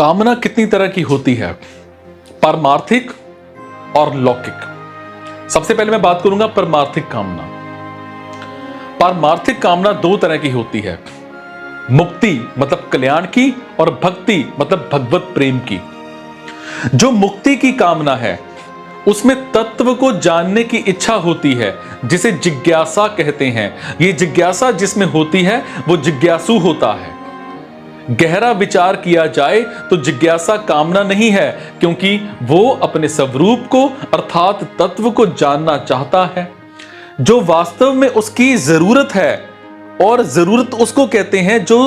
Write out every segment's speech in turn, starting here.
कामना कितनी तरह की होती है, पारमार्थिक और लौकिक। सबसे पहले मैं बात करूंगा परमार्थिक कामना। पारमार्थिक कामना दो तरह की होती है, मुक्ति मतलब कल्याण की और भक्ति मतलब भगवत प्रेम की। जो मुक्ति की कामना है उसमें तत्व को जानने की इच्छा होती है, जिसे जिज्ञासा कहते हैं। ये जिज्ञासा जिसमें होती है वो जिज्ञासु होता है। गहरा विचार किया जाए तो जिज्ञासा कामना नहीं है, क्योंकि वो अपने स्वरूप को अर्थात तत्व को जानना चाहता है, जो वास्तव में उसकी जरूरत है। और जरूरत उसको कहते हैं जो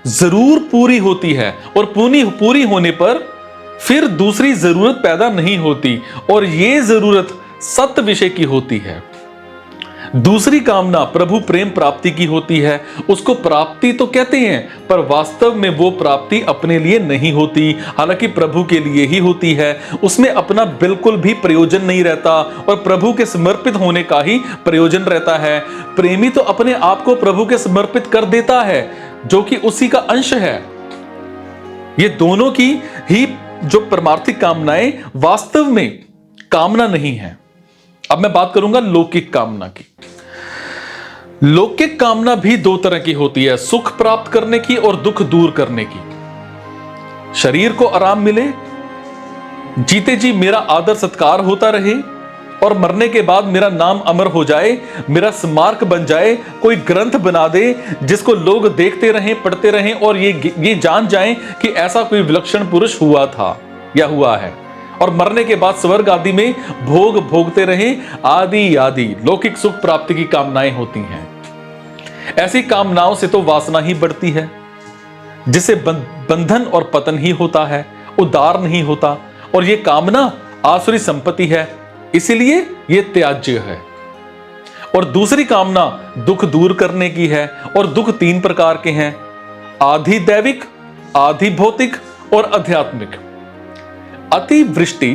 जरूर पूरी होती है, और पूरी होने पर फिर दूसरी जरूरत पैदा नहीं होती, और ये जरूरत सत्य विषय की होती है। दूसरी कामना प्रभु प्रेम प्राप्ति की होती है। उसको प्राप्ति तो कहते हैं, पर वास्तव में वो प्राप्ति अपने लिए नहीं होती, हालांकि प्रभु के लिए ही होती है। उसमें अपना बिल्कुल भी प्रयोजन नहीं रहता, और प्रभु के समर्पित होने का ही प्रयोजन रहता है। प्रेमी तो अपने आप को प्रभु के समर्पित कर देता है, जो कि उसी का अंश है। ये दोनों की ही जो परमार्थिक कामनाएं वास्तव में कामना नहीं है। अब मैं बात करूंगा लौकिक कामना की। लौकिक कामना भी दो तरह की होती है, सुख प्राप्त करने की और दुख दूर करने की। शरीर को आराम मिले, जीते जी मेरा आदर सत्कार होता रहे, और मरने के बाद मेरा नाम अमर हो जाए, मेरा स्मारक बन जाए, कोई ग्रंथ बना दे जिसको लोग देखते रहें, पढ़ते रहें, और ये जान जाएं कि ऐसा कोई विलक्षण पुरुष हुआ था या हुआ है, और मरने के बाद स्वर्ग आदि में भोग भोगते रहें, आदि आदि लौकिक सुख प्राप्ति की कामनाएं होती हैं। ऐसी कामनाओं से तो वासना ही बढ़ती है, जिससे बंधन और पतन ही होता है, उद्धार नहीं होता। और यह कामना आसुरी संपत्ति है, इसीलिए यह त्याज्य है। और दूसरी कामना दुख दूर करने की है, और दुख तीन प्रकार के हैं, आधि दैविक, आधि भौतिक और आध्यात्मिक। अतिवृष्टि,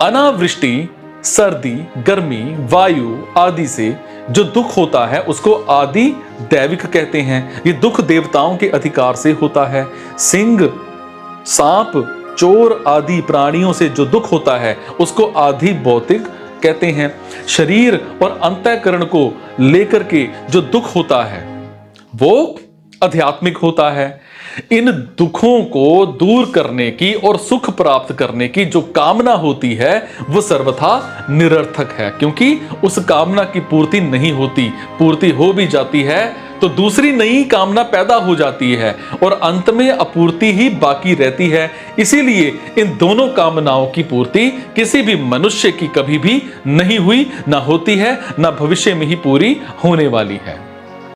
अनावृष्टि, सर्दी, गर्मी, वायु आदि से जो दुख होता है उसको आदि दैविक कहते हैं। ये दुख देवताओं के अधिकार से होता है। सिंह, सांप, चोर आदि प्राणियों से जो दुख होता है उसको आधि भौतिक कहते हैं। शरीर और अंतःकरण को लेकर के जो दुख होता है वो आध्यात्मिक होता है। इन दुखों को दूर करने की और सुख प्राप्त करने की जो कामना होती है वो सर्वथा निरर्थक है, क्योंकि उस कामना की पूर्ति नहीं होती। पूर्ति हो भी जाती है तो दूसरी नई कामना पैदा हो जाती है, और अंत में अपूर्ति ही बाकी रहती है। इसीलिए इन दोनों कामनाओं की पूर्ति किसी भी मनुष्य की कभी भी नहीं हुई, ना होती है, ना भविष्य में ही पूरी होने वाली है।